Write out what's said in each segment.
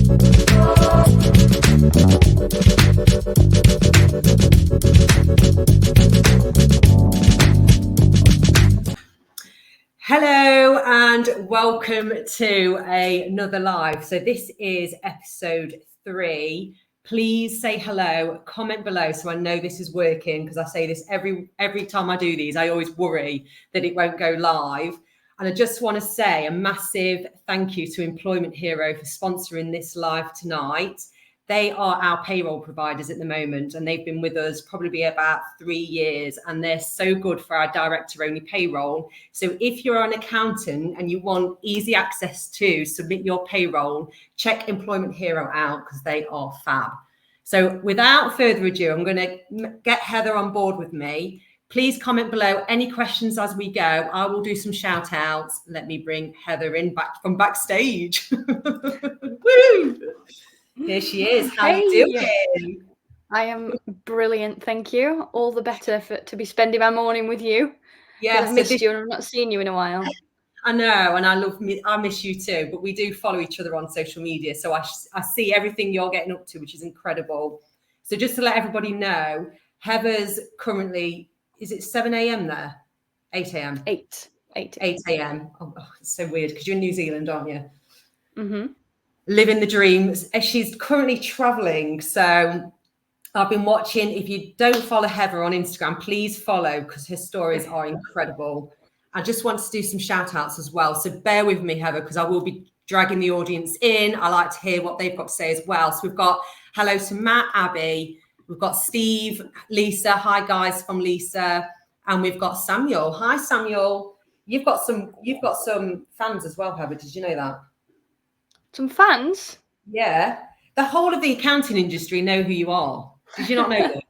Hello and welcome to another live. So this is episode 3. Please say hello, comment below so I know this is working, because I say this every time I do these. I always worry that it won't go live. And I just want to say a massive thank you to Employment Hero for sponsoring this live tonight. They are our payroll providers at the moment, and they've been with us probably about 3 years, and they're so good for our director-only payroll. So if you're an accountant and you want easy access to submit your payroll, check Employment Hero out because they are fab. So without further ado, I'm going to get Heather on board with me. Please comment below any questions as we go. I will do some shout outs. Let me bring Heather in back from backstage. Woo! Here she is. How are you doing? I am brilliant, thank you. All the better to be spending my morning with you. Yes, I've missed you and I've not seen you in a while. I know, and I miss you too. But we do follow each other on social media, so I see everything you're getting up to, which is incredible. So just to let everybody know, Heather's currently, is it 7 a.m. there? 8 a.m. 8 a.m. Oh, it's so weird because you're in New Zealand, aren't you? Mm-hmm. Living the dream. She's currently traveling, so I've been watching. If you don't follow Heather on Instagram, please follow, because her stories are incredible. I just want to do some shout outs as well, so bear with me, Heather, because I will be dragging the audience in. I like to hear what they've got to say as well. So we've got hello to Matt, Abby, we've got Steve, Lisa, hi guys from Lisa, and we've got Samuel. Hi Samuel. You've got some fans as well, Heather. Did you know that? Some fans? Yeah. The whole of the accounting industry know who you are. Did you not know this?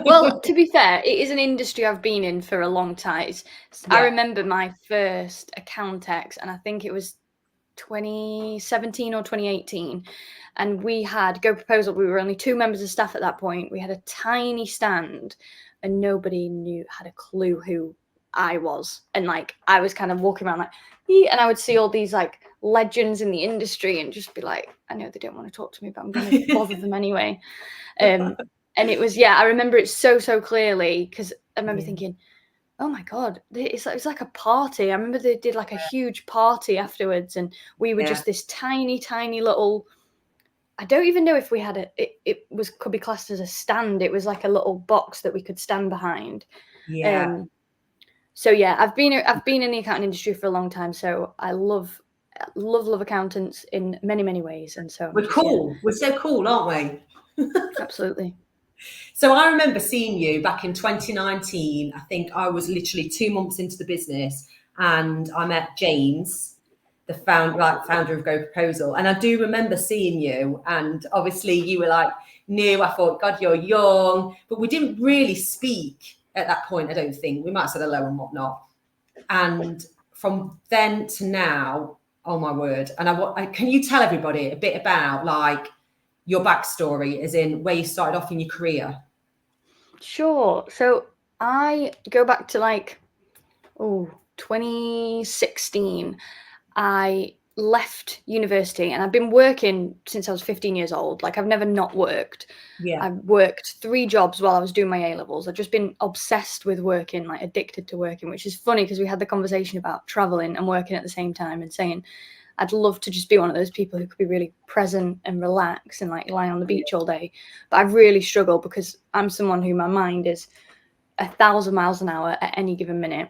Well, to be fair, it is an industry I've been in for a long time. Yeah. I remember my first Accountex, and I think it was 2017 or 2018. And we had Go Proposal. We were only 2 members of staff at that point. We had a tiny stand, and nobody had a clue who I was. And I was kind of walking around and I would see all these legends in the industry and just be like, I know they don't want to talk to me, but I'm going to bother them anyway. And it was, I remember it so clearly, because I remember thinking, oh my God, it's like a party. I remember they did a huge party afterwards, and we were just this tiny little, I don't even know if we had could be classed as a stand. It was like a little box that we could stand behind. Yeah. So I've been in the accounting industry for a long time, so I love accountants in many ways, and so we're cool. We're so cool, aren't we? Absolutely. So I remember seeing you back in 2019. I think I was literally 2 months into the business, and I met James, the founder of Go Proposal, and I do remember seeing you. And obviously, you were new. I thought, God, you're young, but we didn't really speak at that point. I don't think we might have said hello and whatnot. And from then to now, oh my word! And can you tell everybody a bit about your backstory, as in where you started off in your career? Sure. So I go back to 2016. I left university, and I've been working since I was 15 years old. I've never not worked. Yeah. I worked 3 jobs while I was doing my A-levels. I've just been obsessed with working, addicted to working, which is funny because we had the conversation about traveling and working at the same time, and saying I'd love to just be one of those people who could be really present and relax and lie on the beach all day. But I really struggle because I'm someone who my mind is 1,000 miles an hour at any given minute.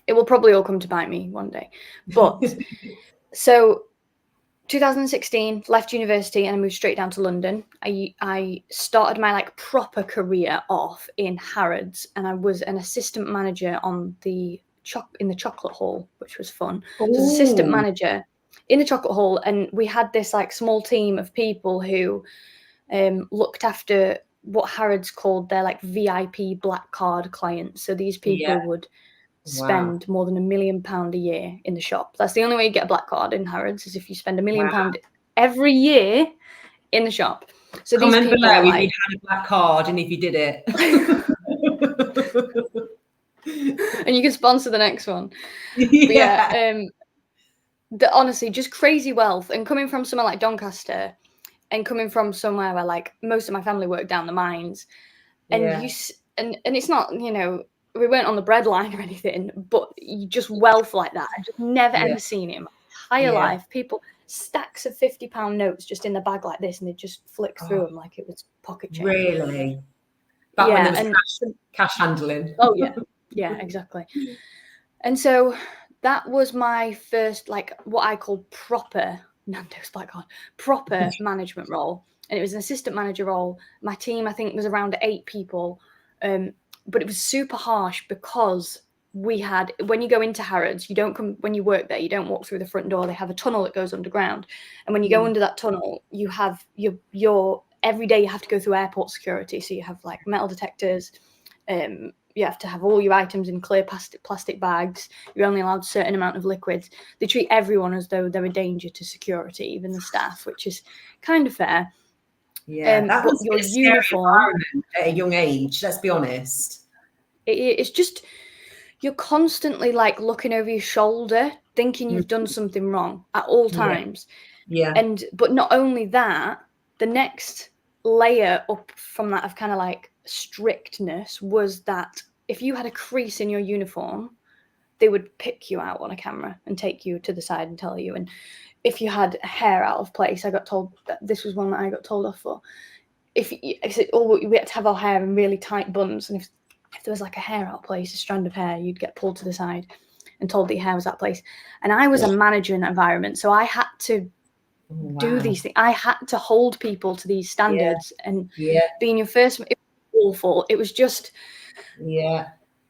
It will probably all come to bite me one day. But so 2016, left university, and I moved straight down to London. I started my proper career off in Harrods, and I was an assistant manager in the chocolate hall, which was fun. So I was assistant manager in the chocolate hall, and we had this small team of people who looked after what Harrods called their VIP black card clients. So these people would spend more than £1 million a year in the shop. That's the only way you get a black card in Harrods, is if you spend £1 million every year in the shop. So comment below if you had a black card and if you did it. And you can sponsor the next one. Yeah. honestly, just crazy wealth. And coming from somewhere like Doncaster, and coming from somewhere where like most of my family worked down the mines, and Yeah. and it's not, we weren't on the breadline or anything, but you just wealth like that. I just never Yeah. ever seen it in my entire Yeah. life. People, stacks of £50 notes just in the bag like this, and they just flick through them like it was pocket change. Really? Back when there was and cash handling. oh yeah, exactly. And so that was my first, like, what I call proper Nando's Black Card, proper management role. And it was an assistant manager role. My team, I think, was around 8 people. But it was super harsh because we had, when you go into Harrods, you don't come, when you work there, you don't walk through the front door. They have a tunnel that goes underground. And when you go under that tunnel, you have your every day you have to go through airport security. So you have like metal detectors, you have to have all your items in clear plastic bags. You're only allowed a certain amount of liquids. They treat everyone as though they're a danger to security, even the staff, which is kind of fair. Yeah, that but was your a scary uniform environment at a young age, let's be honest. It's just, you're constantly like looking over your shoulder, thinking you've done something wrong at all times. Yeah. But not only that, the next layer up from that of kind of like strictness was that if you had a crease in your uniform, they would pick you out on a camera and take you to the side and tell you. And if you had hair out of place, I got told that this was one that I got told off for. If we had to have our hair in really tight buns, and if there was like a hair out of place, a strand of hair, you'd get pulled to the side and told that your hair was out of place. And I was a manager in that environment, so I had to do these things. I had to hold people to these standards, and being your first, it was awful. It was just,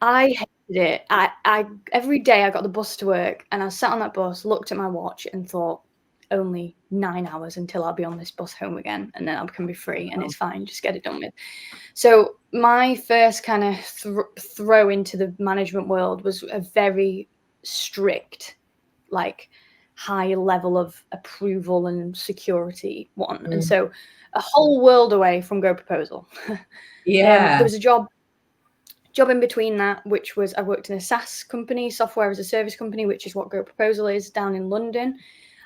I hated it. I every day I got the bus to work, and I sat on that bus, looked at my watch, and thought, only 9 hours until I'll be on this bus home again, and then I can be free, and it's fine. Just get it done with. So my first kind of throw into the management world was a very strict, like, high level of approval and security one. And so a whole world away from Go Proposal. There was a job in between that, which was, I worked in a SaaS company, software as a service company, which is what Go Proposal is, down in London.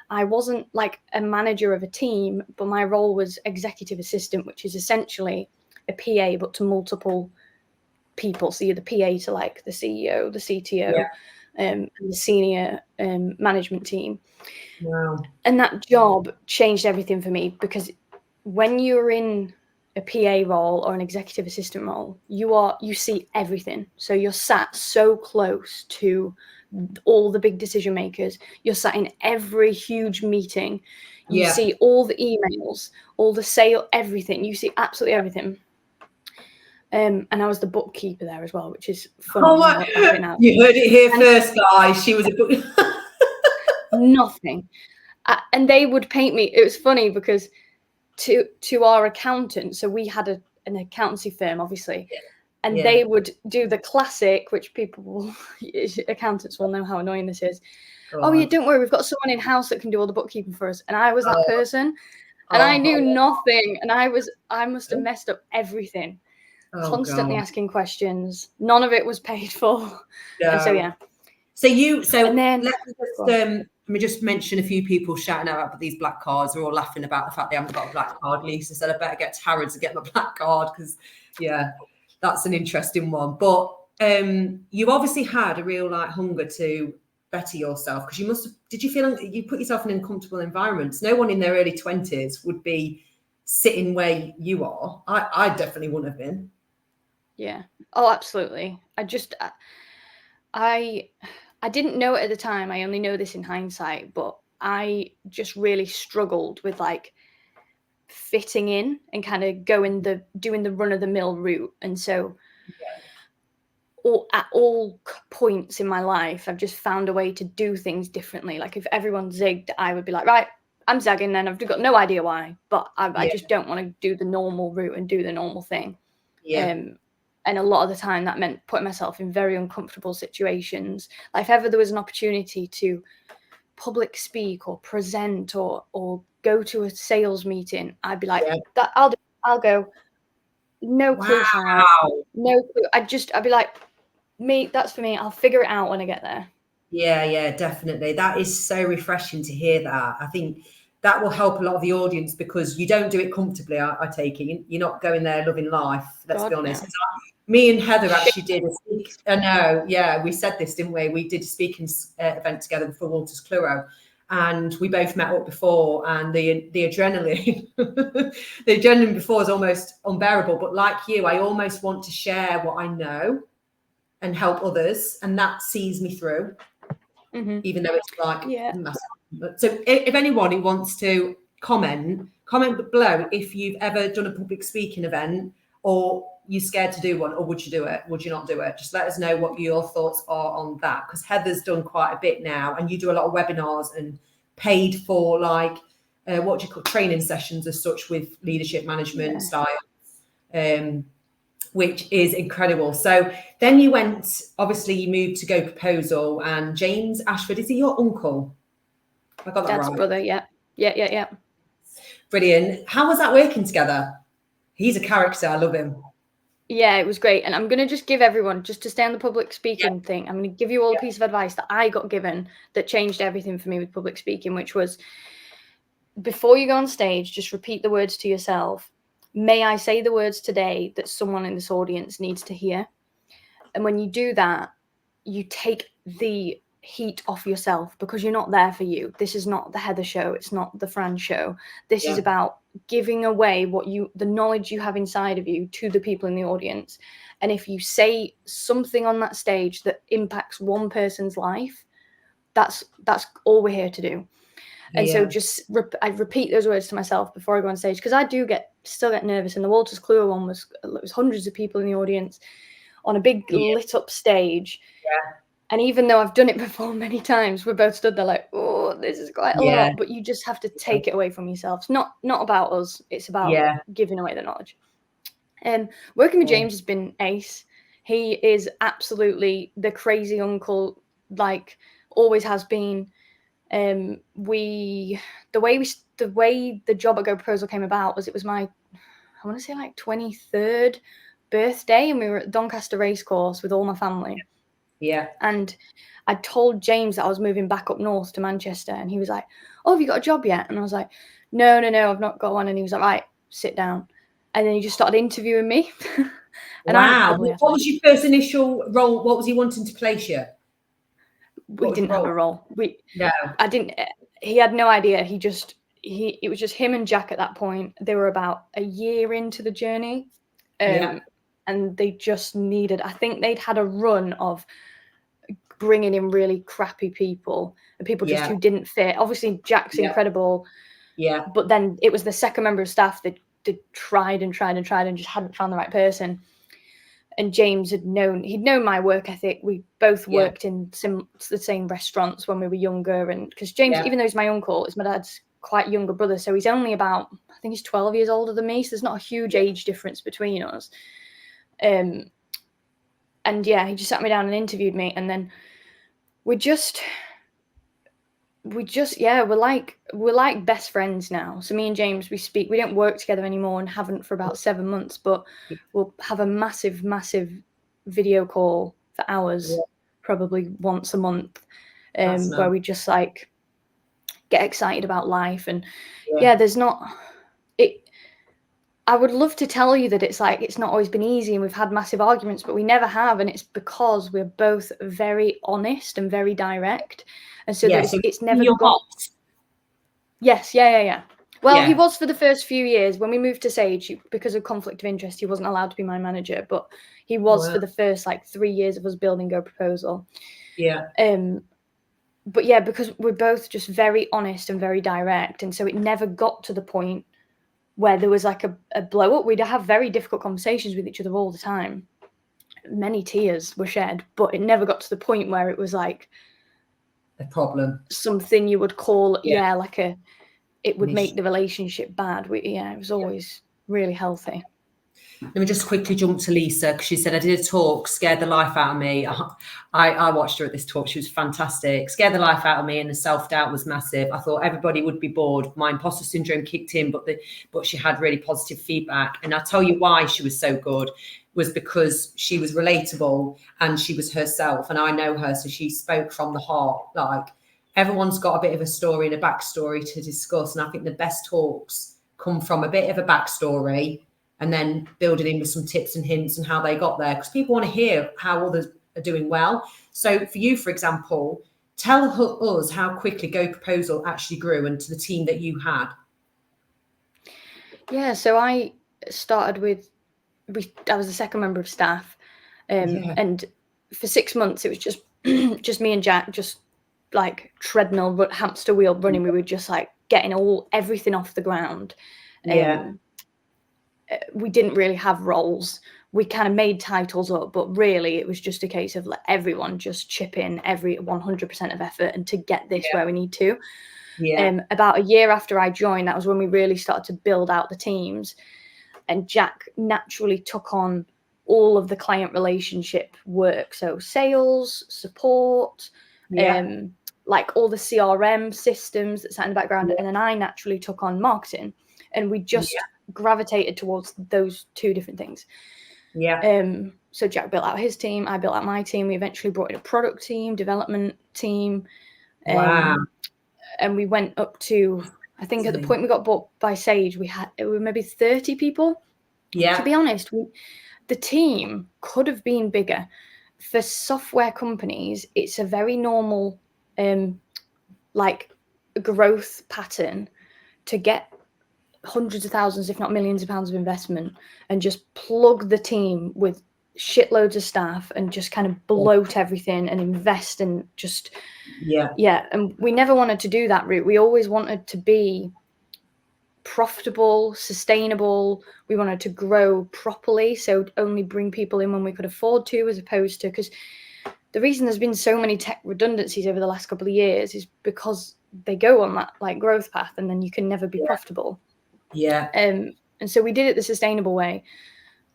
I wasn't like a manager of a team, but my role was executive assistant, which is essentially a PA, but to multiple people. So you're the PA to like the CEO, the CTO, and the senior management team. Wow. And that job changed everything for me, because when you're in a PA role or an executive assistant role, you see everything. So you're sat so close to all the big decision makers. You're sat in every huge meeting. You see all the emails, all the sale, everything. You see absolutely everything. And I was the bookkeeper there as well, which is funny. You heard it here first, guys. She was a book. Nothing. And they would paint me. It was funny because to our accountant, so we had an accountancy firm, obviously, and they would do the classic, which accountants will know how annoying this is. Oh yeah, don't worry, we've got someone in house that can do all the bookkeeping for us. And I was that person, and I knew nothing, and I must have messed up everything. Constantly asking questions. None of it was paid for. And so let me just mention a few people shouting out about these black cards. They're all laughing about the fact they haven't got a black card. Lisa said, I better get to Harrods and get my black card, because that's an interesting one. But you obviously had a real hunger to better yourself, because did you feel you put yourself in uncomfortable environments? No one in their early 20s would be sitting where you are. I definitely wouldn't have been. Yeah. Oh, absolutely. I didn't know it at the time. I only know this in hindsight, but I just really struggled with like fitting in and kind of doing the run of the mill route. And so at all points in my life, I've just found a way to do things differently. Like if everyone zigged, I would be like, right, I'm zagging, and I've got no idea why, but I just don't want to do the normal route and do the normal thing. And a lot of the time that meant putting myself in very uncomfortable situations. Like if ever there was an opportunity to public speak or present or go to a sales meeting, I'd be like, that I'll go. No clue how. No clue. I'd be like, that's for me. I'll figure it out when I get there. Yeah, definitely. That is so refreshing to hear that. I think that will help a lot of the audience because you don't do it comfortably, I take it. You're not going there loving life, let's be God, honest. no. Me and Heather actually did I know, yeah, we said this, didn't we? We did a speaking event together before Walters Cluro, and we both met up before, and the adrenaline, the adrenaline before is almost unbearable. But like you, I almost want to share what I know and help others, and that sees me through, even though it's like massive. So if anyone who wants to comment below if you've ever done a public speaking event, or you're scared to do one, or would you do it? Would you not do it? Just let us know what your thoughts are on that, because Heather's done quite a bit now, and you do a lot of webinars and paid for like what do you call training sessions as such with leadership management style, which is incredible. So then you went, obviously you moved to Go Proposal, and James Ashford, is he your uncle? I got that Dad's right. brother, yeah. Brilliant. How was that working together? He's a character. I love him. Yeah, it was great. And I'm going to just give everyone, just to stay on the public speaking thing, I'm going to give you all a piece of advice that I got given that changed everything for me with public speaking, which was, before you go on stage, just repeat the words to yourself. May I say the words today that someone in this audience needs to hear? And when you do that, you take the heat off yourself, because you're not there for you. This is not the Heather show. It's not the Fran show. This is about giving away the knowledge you have inside of you to the people in the audience. And if you say something on that stage that impacts one person's life, that's all we're here to do. And so just I repeat those words to myself before I go on stage, because I do still get nervous. And the Walters Cluro one was hundreds of people in the audience on a big lit up stage. And even though I've done it before many times, we're both stood there like, oh, this is quite a lot. But you just have to take it away from yourself. It's not about us. It's about giving away the knowledge. Working with James has been ace. He is absolutely the crazy uncle, like always has been. The way the job at Go Proposal came about was, it was my, I want to say like 23rd birthday, and we were at Doncaster Racecourse with all my family. And I told James that I was moving back up north to Manchester, and he was like, oh, have you got a job yet? And I was like, no, I've not got one. And he was like, right, sit down. And then he just started interviewing me. And wow. What was your first initial role? What was he wanting to place you? We didn't have a role. I didn't. He had no idea. It was just him and Jack at that point. They were about a year into the journey. And they just needed, I think they'd had a run of bringing in really crappy people, and people just who didn't fit. Obviously, Jack's incredible. But then it was the second member of staff that tried and just hadn't found the right person. And James he'd known my work ethic. We both worked in the same restaurants when we were younger. And because James, even though he's my uncle, is my dad's quite younger brother. So he's only about, I think he's 12 years older than me. So there's not a huge age difference between us. And he just sat me down and interviewed me. And then we're like best friends now. So me and James, we don't work together anymore and haven't for about 7 months, but we'll have a massive video call for hours, probably once a month, where we just like get excited about life. And there's not it. I would love to tell you that it's not always been easy and we've had massive arguments, but we never have. And it's because we're both very honest and very direct. And so it's never got. Yes. Yeah. Well, he was for the first few years. When we moved to Sage, because of conflict of interest, he wasn't allowed to be my manager, but he was for the first 3 years of us building Go Proposal. But because we're both just very honest and very direct. And so it never got to the point where there was like a blow up. We'd have very difficult conversations with each other all the time. Many tears were shed, but it never got to the point where it was like a problem. Something you would call, it would make the relationship bad. It was always really healthy. Let me just quickly jump to Lisa, because she said, I did a talk, scared the life out of me. I watched her at this talk. She was fantastic. Scared the life out of me, and the self-doubt was massive. I thought everybody would be bored. My imposter syndrome kicked in, but she had really positive feedback. And I'll tell you why she was so good. was because she was relatable and she was herself, and I know her, so she spoke from the heart. Like, everyone's got a bit of a story and a backstory to discuss, and I think the best talks come from a bit of a backstory and then building in with some tips and hints and how they got there, because people want to hear how others are doing well. So for you, for example, tell us how quickly Go Proposal actually grew and to the team that you had. Yeah, so I started with, I was the second member of staff, and for 6 months it was just just me and Jack, just like treadmill, hamster wheel running. We were just like getting everything off the ground. We didn't really have roles. We kind of made titles up, but really it was just a case of let everyone just chip in every 100% of effort and to get this where we need to. About a year after I joined, that was when we really started to build out the teams, and Jack naturally took on all of the client relationship work, so sales, support, like all the CRM systems that sat in the background, and then I naturally took on marketing, and we just gravitated towards those two different things. So Jack built out his team, I built out my team. We eventually brought in a product team, development team. And we went up to, I think at the point we got bought by Sage, we were maybe 30 people. To be honest, the team could have been bigger. For software companies, it's a very normal like growth pattern to get hundreds of thousands, if not millions of pounds of investment, and just plug the team with shitloads of staff and just kind of bloat everything and invest and just and we never wanted to do that route. We always wanted to be profitable, sustainable. We wanted to grow properly, so only bring people in when we could afford to, as opposed to, because the reason there's been so many tech redundancies over the last couple of years is because they go on that like growth path and then you can never be profitable. And so we did it the sustainable way.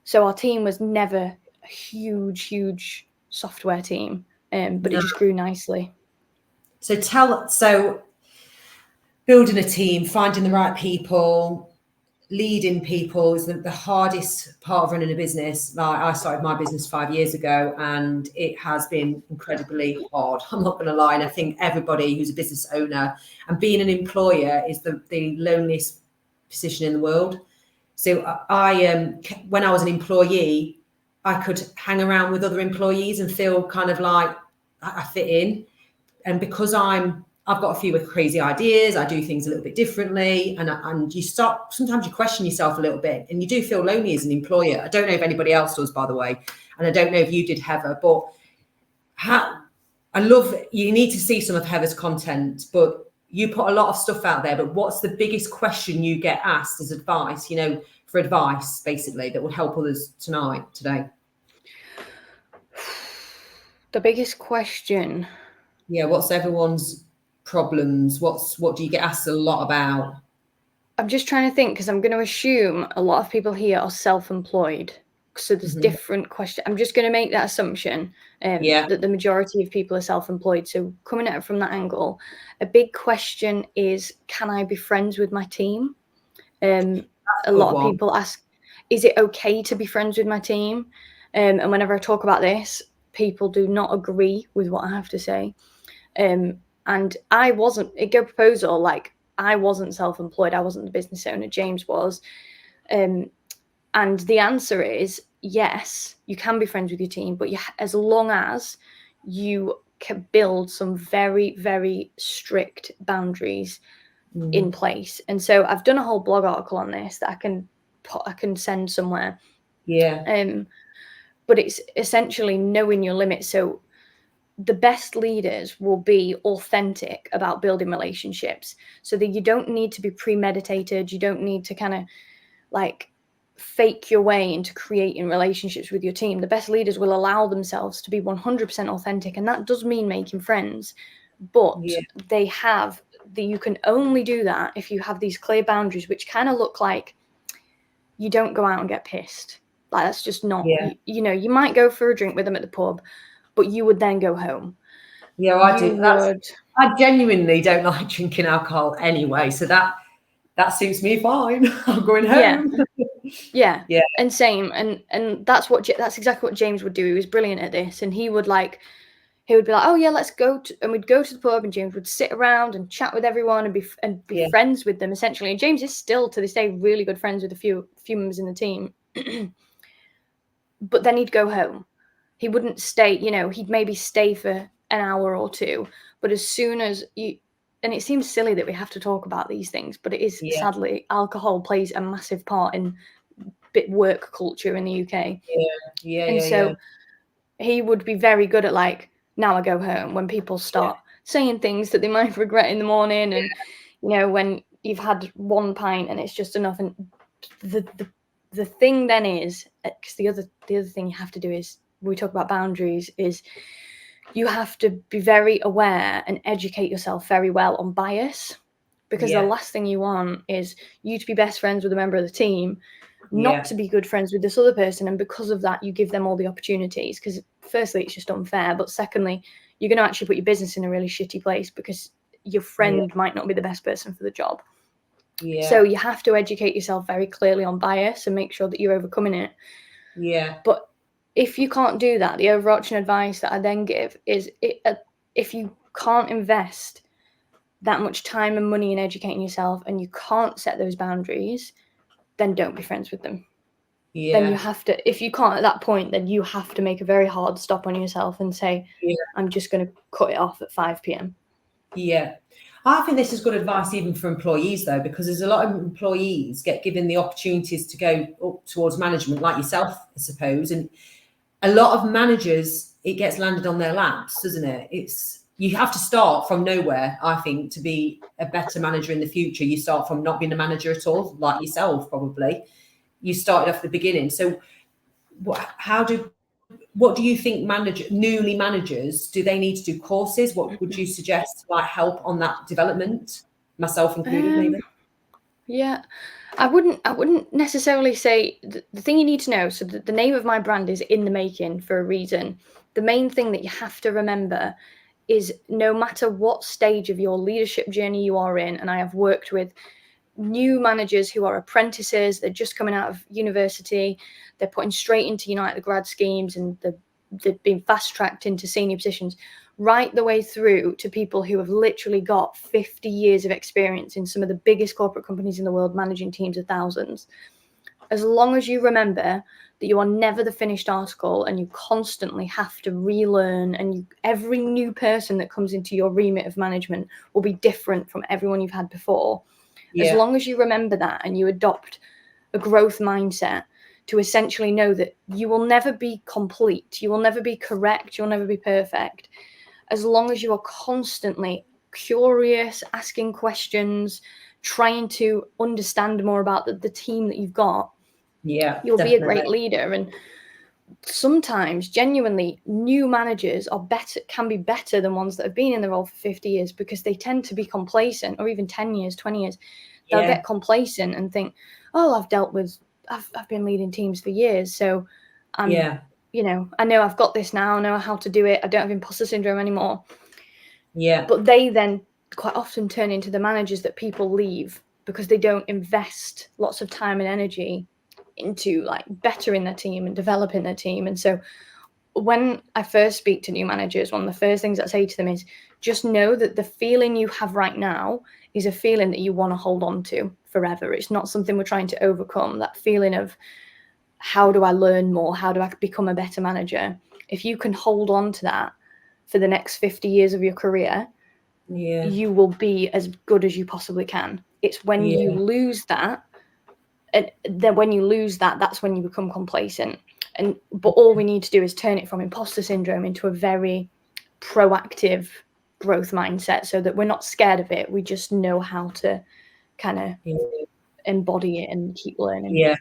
So our team was never a huge software team, but it just grew nicely. So building a team, finding the right people, leading people is the hardest part of running a business. Like, I started my business 5 years ago and it has been incredibly hard. I'm not going to lie. And I think everybody who's a business owner, and being an employer is the loneliest position in the world. So I when I was an employee, I could hang around with other employees and feel kind of like I fit in. And because I've got a few crazy ideas, I do things a little bit differently, and you start, sometimes you question yourself a little bit, and you do feel lonely as an employer. I don't know if anybody else does, by the way, and I don't know if you did, Heather, but I love, you need to see some of Heather's content, but you put a lot of stuff out there. But what's the biggest question you get asked as advice, for advice, basically, that would help others today? The biggest question. Yeah, what's everyone's problems? What do you get asked a lot about? I'm just trying to think, because I'm going to assume a lot of people here are self-employed. So there's different questions. I'm just going to make that assumption that the majority of people are self-employed. So coming at it from that angle, a big question is, can I be friends with my team? A lot of people ask, is it okay to be friends with my team? And whenever I talk about this, people do not agree with what I have to say. And I wasn't, at Go Proposal, like, I wasn't self-employed. I wasn't the business owner. James was. And the answer is yes, you can be friends with your team, but as long as you can build some very, very strict boundaries in place. And so I've done a whole blog article on this that I can send somewhere. But it's essentially knowing your limits. So the best leaders will be authentic about building relationships, so that you don't need to be premeditated. You don't need to kind of like fake your way into creating relationships with your team. The best leaders will allow themselves to be 100% authentic. And that does mean making friends, but you can only do that if you have these clear boundaries, which kind of look like you don't go out and get pissed. Like, that's just not, you might go for a drink with them at the pub, but you would then go home. Yeah, well, I do. I genuinely don't like drinking alcohol anyway, so that suits me fine. I'm going home. Yeah. Yeah. And same. And that's exactly what James would do. He was brilliant at this. And he would be like, oh yeah, let's go and we'd go to the pub, and James would sit around and chat with everyone and be friends with them essentially. And James is still to this day really good friends with a few members in the team. But then he'd go home. He wouldn't stay, he'd maybe stay for an hour or two. But as soon as and it seems silly that we have to talk about these things, but it is sadly, alcohol plays a massive part in work culture in the UK. He would be very good at like, now I go home, when people start saying things that they might regret in the morning, and when you've had one pint and it's just enough. And the thing then is, because the other thing you have to do is, when we talk about boundaries, is you have to be very aware and educate yourself very well on bias, because the last thing you want is you to be best friends with a member of the team, not to be good friends with this other person, and because of that you give them all the opportunities, because firstly it's just unfair, but secondly you're going to actually put your business in a really shitty place because your friend might not be the best person for the job. So you have to educate yourself very clearly on bias and make sure that you're overcoming it. But if you can't do that, the overarching advice that I then give is, if you can't invest that much time and money in educating yourself and you can't set those boundaries, then don't be friends with them. Then you have to, if you can't at that point, then you have to make a very hard stop on yourself and say, I'm just going to cut it off at 5 p.m. I think this is good advice even for employees though, because there's a lot of employees get given the opportunities to go up towards management, like yourself, I suppose. And a lot of managers, it gets landed on their laps, doesn't it? You have to start from nowhere, I think, to be a better manager in the future. You start from not being a manager at all, like yourself, probably. You started off at the beginning. So what do you think newly managers, do they need to do courses? What would you suggest, like, help on that development, myself included, maybe? Yeah, I wouldn't necessarily say the thing you need to know. So the name of my brand is In the Making for a reason. The main thing that you have to remember is, no matter what stage of your leadership journey you are in, and I have worked with new managers who are apprentices, they're just coming out of university, they're putting straight into Unite the Grad schemes, and they've been fast tracked into senior positions, right the way through to people who have literally got 50 years of experience in some of the biggest corporate companies in the world, managing teams of thousands. As long as you remember that you are never the finished article, and you constantly have to relearn, and every new person that comes into your remit of management will be different from everyone you've had before. As long as you remember that, and you adopt a growth mindset to essentially know that you will never be complete, you will never be correct, you'll never be perfect. As long as you are constantly curious, asking questions, trying to understand more about the team that you've got, you'll be a great leader. And sometimes, genuinely, new managers can be better than ones that have been in the role for 50 years, because they tend to be complacent, or even 10 years, 20 years. They'll get complacent and think, oh, I've been leading teams for years, so I know I've got this now, I know how to do it, I don't have imposter syndrome anymore. But they then quite often turn into the managers that people leave, because they don't invest lots of time and energy into like bettering their team and developing their team. And so when I first speak to new managers, one of the first things I say to them is, just know that the feeling you have right now is a feeling that you want to hold on to forever. It's not something we're trying to overcome. That feeling of, how do I learn more? How do I become a better manager? If you can hold on to that for the next 50 years of your career, you will be as good as you possibly can. It's when you lose that, and then when you lose that, that's when you become complacent. But all we need to do is turn it from imposter syndrome into a very proactive growth mindset, so that we're not scared of it. We just know how to kind of embody it and keep learning.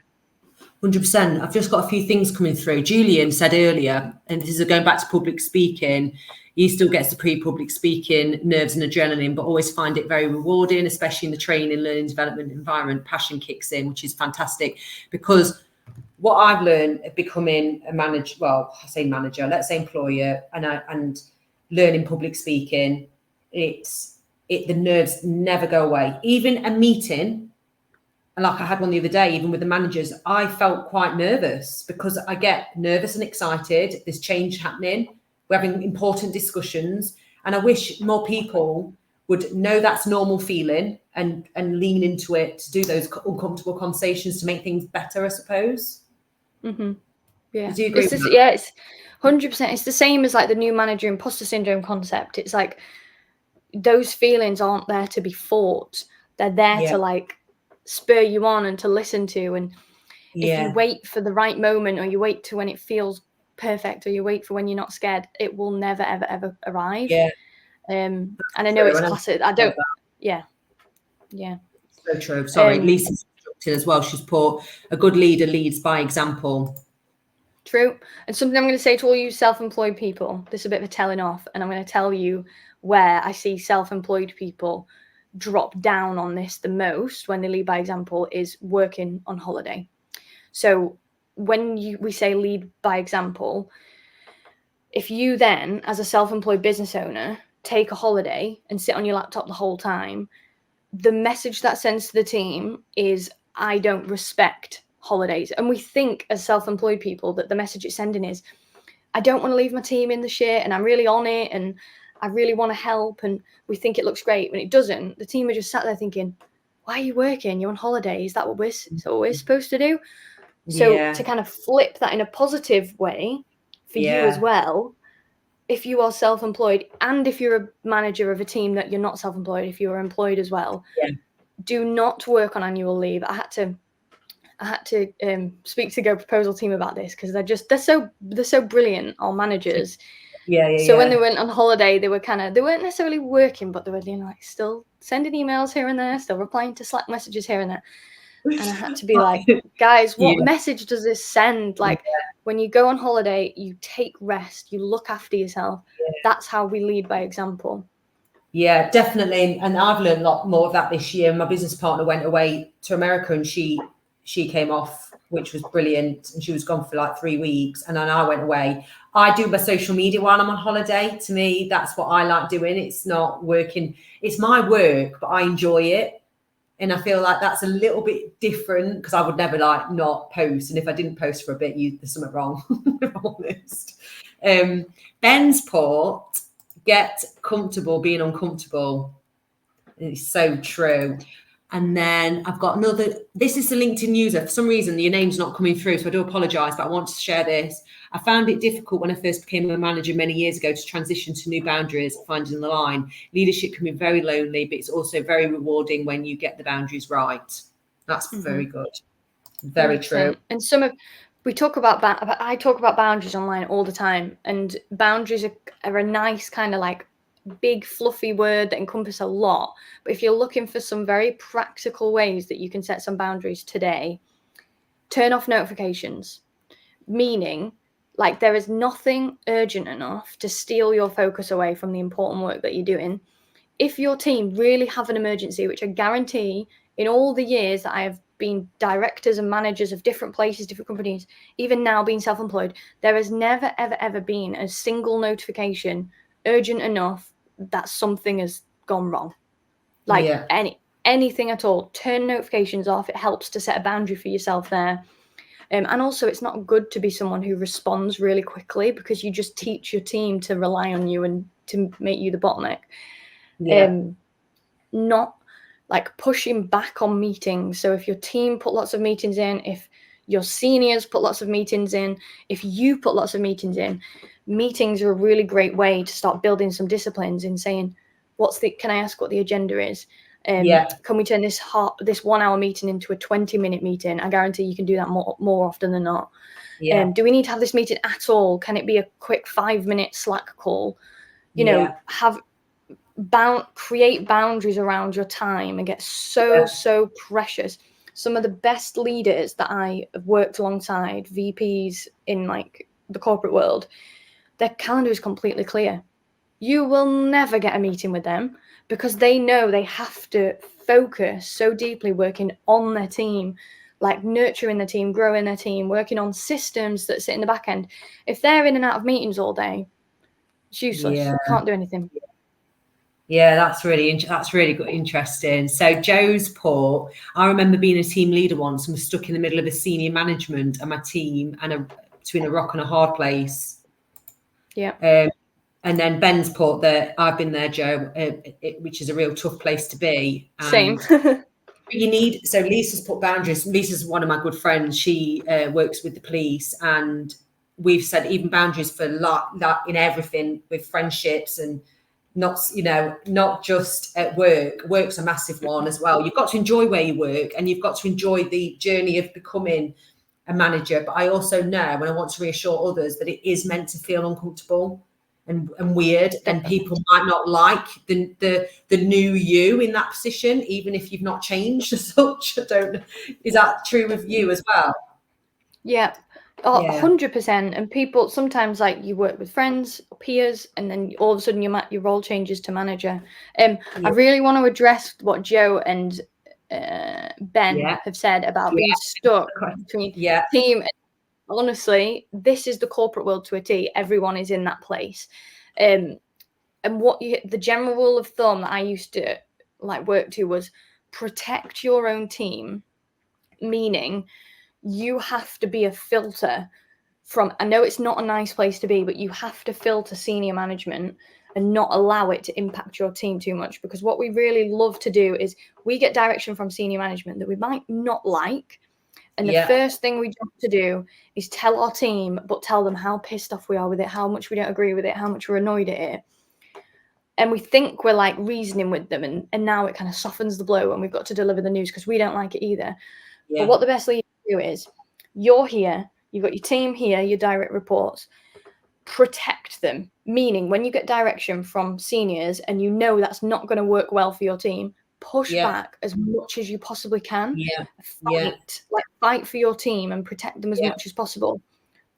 100%. I've just got a few things coming through. Julian said earlier, and this is going back to public speaking, he still gets the pre-public speaking nerves and adrenaline, but always find it very rewarding, especially in the training, learning, development environment. Passion kicks in, which is fantastic, because what I've learned of becoming a manager, I say manager, let's say employer, and learning public speaking, the nerves never go away. Even a meeting, and like I had one the other day, even with the managers, I felt quite nervous because I get nervous and excited. There's change happening. We're having important discussions. And I wish more people would know that's normal feeling and lean into it to do those uncomfortable conversations to make things better, I suppose. Mm-hmm. Yeah. Do you agree with that? Yeah, it's 100%. It's the same as like the new manager imposter syndrome concept. It's like those feelings aren't there to be fought. They're there to like spur you on and to listen to. And if you wait for the right moment, or you wait to when it feels perfect, or you wait for when you're not scared, it will never, ever, ever arrive. Yeah. And I know it's classic. I don't. Yeah. So true. Sorry, Lisa's in as well. She's put a good leader leads by example. True. And something I'm going to say to all you self-employed people, this is a bit of a telling off, and I'm going to tell you where I see self-employed people drop down on this the most when they lead by example is working on holiday. So when we say lead by example, if you then, as a self-employed business owner, take a holiday and sit on your laptop the whole time, the message that sends to the team is, I don't respect holidays. And we think as self-employed people that the message it's sending is, I don't want to leave my team in the shit, and I'm really on it, and I really want to help, and we think it looks great. When it doesn't, the team are just sat there thinking, why are you working? You're on holiday. Is that what we're supposed to do? So to kind of flip that in a positive way for you as well, if you are self-employed, and if you're a manager of a team that you're not self-employed, if you're employed as well, do not work on annual leave. I had to speak to Go Proposal team about this because they're so brilliant, our managers. So when they went on holiday, they weren't necessarily working, but they were like still sending emails here and there, still replying to Slack messages here and there. And I had to be like, guys, what message does this send? Like, when you go on holiday, you take rest, you look after yourself. That's how we lead by example. Yeah, definitely. And I've learned a lot more of that this year. My business partner went away to America, and she came off, which was brilliant. And she was gone for like 3 weeks. And then I went away. I do my social media while I'm on holiday. To me, that's what I like doing. It's not working. It's my work, but I enjoy it. And I feel like that's a little bit different because I would never like not post. And if I didn't post for a bit, there's something wrong, if I'm honest. Ben's put, get comfortable being uncomfortable. It's so true. And then I've got another, this is the LinkedIn user. For some reason, your name's not coming through, so I do apologise, but I want to share this. I found it difficult when I first became a manager many years ago to transition to new boundaries, finding the line. Leadership can be very lonely, but it's also very rewarding when you get the boundaries right. That's very good. Very 100%. True. And I talk about boundaries online all the time, and boundaries are a nice kind of like big fluffy word that encompass a lot. But if you're looking for some very practical ways that you can set some boundaries today, turn off notifications, meaning like there is nothing urgent enough to steal your focus away from the important work that you're doing. If your team really have an emergency, which I guarantee in all the years that I have been directors and managers of different places, different companies, even now being self-employed, there has never, ever, ever been a single notification urgent enough that something has gone wrong. Like anything at all, turn notifications off. It helps to set a boundary for yourself there. And also, it's not good to be someone who responds really quickly because you just teach your team to rely on you and to make you the bottleneck. Not like pushing back on meetings. So if your team put lots of meetings in, if your seniors put lots of meetings in, if you put lots of meetings in, meetings are a really great way to start building some disciplines in saying, can I ask what the agenda is? Can we turn this 1 hour meeting into a 20-minute meeting? I guarantee you can do that more often than not. Do we need to have this meeting at all? Can it be a quick 5-minute Slack call? Create boundaries around your time and get so precious. Some of the best leaders that I have worked alongside, VPs in like the corporate world, their calendar is completely clear. You will never get a meeting with them because they know they have to focus so deeply working on their team, like nurturing the team, growing their team, working on systems that sit in the back end. If they're in and out of meetings all day, it's useless. Can't do anything. Yeah, that's really good, interesting. So Joe's put, I remember being a team leader once and was stuck in the middle of a senior management and my team and between a rock and a hard place. Yeah. And then Ben's put that I've been there, Joe, which is a real tough place to be. Same. You need, so Lisa's put boundaries. Lisa's one of my good friends. She works with the police, and we've said even boundaries for that in everything with friendships and not just at work. Work's a massive one as well. You've got to enjoy where you work and you've got to enjoy the journey of becoming a manager. But I also know, and I want to reassure others, that it is meant to feel uncomfortable and weird, and people might not like the new you in that position, even if you've not changed as such. I don't know. Is that true of you as well? Yeah. 100%. And people sometimes, like, you work with friends or peers, and then all of a sudden your role changes to manager. I really want to address what Joe and Ben have said about being stuck between team. Honestly, this is the corporate world to a T. Everyone is in that place. And the general rule of thumb that I used to work to was protect your own team, meaning you have to be a filter from, I know it's not a nice place to be, but you have to filter senior management and not allow it to impact your team too much. Because what we really love to do is we get direction from senior management that we might not like. And the first thing we jump to do is tell our team, but tell them how pissed off we are with it, how much we don't agree with it, how much we're annoyed at it. And we think we're like reasoning with them. And now it kind of softens the blow and we've got to deliver the news because we don't like it either. Yeah. But what the best leader do is, you're here, you've got your team here, your direct reports, protect them. Meaning when you get direction from seniors and you know that's not going to work well for your team, push back as much as you possibly can. Fight for your team and protect them as much as possible.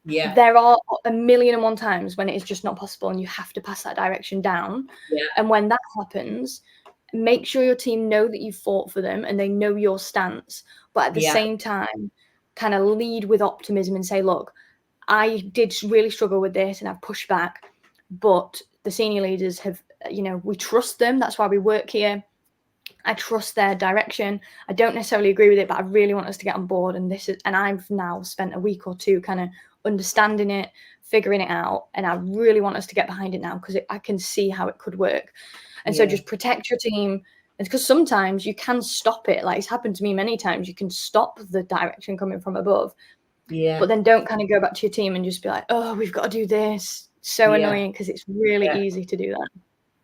There are a million and one times when it is just not possible and you have to pass that direction down. And when that happens, make sure your team know that you fought for them and they know your stance, but at the same time kind of lead with optimism and say, look, I did really struggle with this and I've pushed back, but the senior leaders have, we trust them. That's why we work here. I trust their direction. I don't necessarily agree with it, but I really want us to get on board. And I've now spent a week or two kind of understanding it, figuring it out. And I really want us to get behind it now because I can see how it could work. And so just protect your team. And because sometimes you can stop it. Like, it's happened to me many times. You can stop the direction coming from above. But then don't kind of go back to your team and just be like, oh, we've got to do this. So annoying, because it's really easy to do that.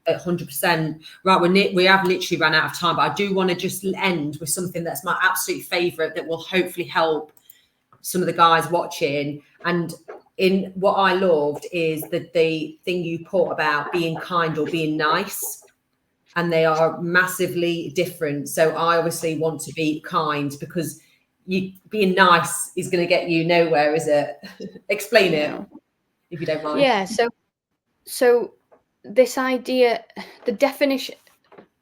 100%. Right, we have literally run out of time, but I do want to just end with something that's my absolute favorite that will hopefully help some of the guys watching. And in what I loved is that the thing you put about being kind or being nice, and they are massively different. So I obviously want to be kind because being nice is going to get you nowhere, is it? Explain it if you don't mind. Yeah, so this idea, the definition,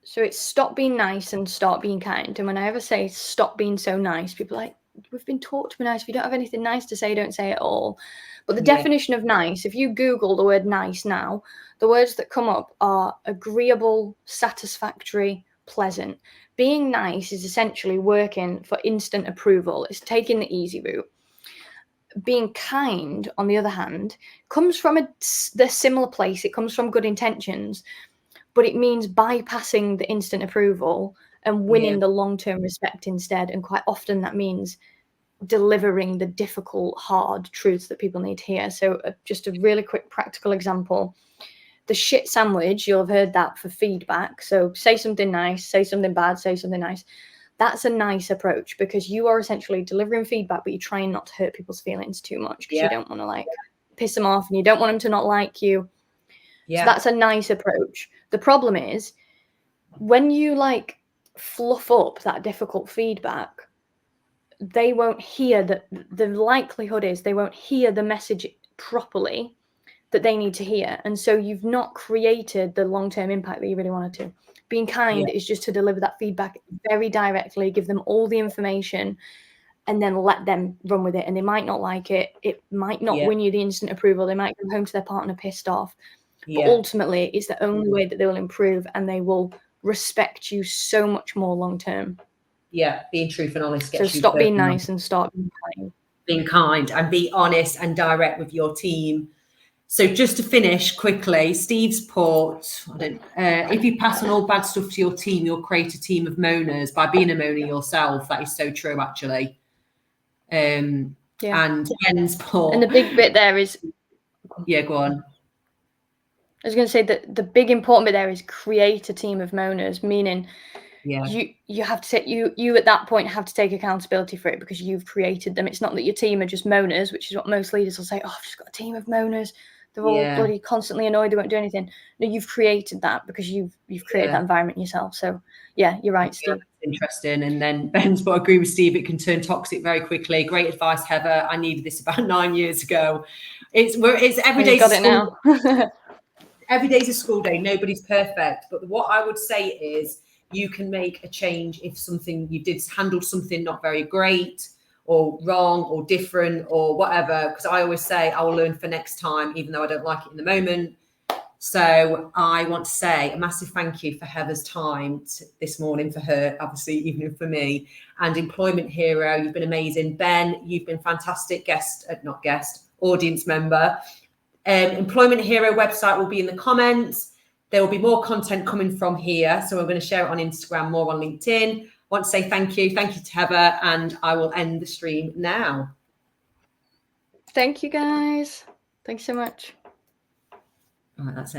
so it's stop being nice and start being kind. And when I ever say stop being so nice, people are like, we've been taught to be nice. If you don't have anything nice to say, don't say it at all. But the definition of nice, if you Google the word nice now, the words that come up are agreeable, satisfactory, pleasant. Being nice is essentially working for instant approval. It's taking the easy route. Being kind, on the other hand, comes from the similar place. It comes from good intentions, but it means bypassing the instant approval and winning the long-term respect instead. And quite often that means delivering the difficult, hard truths that people need to hear. So just a really quick practical example. The shit sandwich, you'll have heard that for feedback. So say something nice, say something bad, say something nice. That's a nice approach because you are essentially delivering feedback, but you're trying not to hurt people's feelings too much because you don't want to piss them off and you don't want them to not like you. So that's a nice approach. The problem is when you fluff up that difficult feedback, they won't hear that. The likelihood is they won't hear the message properly that they need to hear. And so you've not created the long-term impact that you really wanted to. Being kind is just to deliver that feedback very directly, give them all the information, and then let them run with it. And they might not like it. It might not win you the instant approval. They might go home to their partner pissed off. But ultimately, it's the only way that they will improve, and they will respect you so much more long term. Yeah, being truthful and honest. So stop being nice and start being kind. Being kind and be honest and direct with your team. So just to finish quickly, Steve's put, if you pass on all bad stuff to your team, you'll create a team of moaners by being a moaner yourself. That is so true, actually. And Ben's put. And the big bit there is. Yeah, go on. I was going to say that the big important bit there is create a team of moaners, meaning you have to take you at that point have to take accountability for it because you've created them. It's not that your team are just moaners, which is what most leaders will say. Oh, I've just got a team of moaners. They're all bloody constantly annoyed. They won't do anything. No, you've created that because you've created that environment yourself. So yeah, you're right, Steve. Interesting. And then Ben's, but I agree with Steve. It can turn toxic very quickly. Great advice, Heather. I needed this about 9 years ago. It's every day. Got it now. Every day's a school day. Nobody's perfect. But what I would say is you can make a change if you did handle something not very great or wrong or different or whatever. Because I always say I will learn for next time, even though I don't like it in the moment. So I want to say a massive thank you for Heather's time this morning, for her, obviously, even for me. And Employment Hero, you've been amazing. Ben, you've been fantastic audience member. Employment Hero website will be in the comments. There will be more content coming from here. So we're going to share it on Instagram, more on LinkedIn. I want to say thank you. Thank you to Heather. And I will end the stream now. Thank you, guys. Thanks so much. All right, that's it.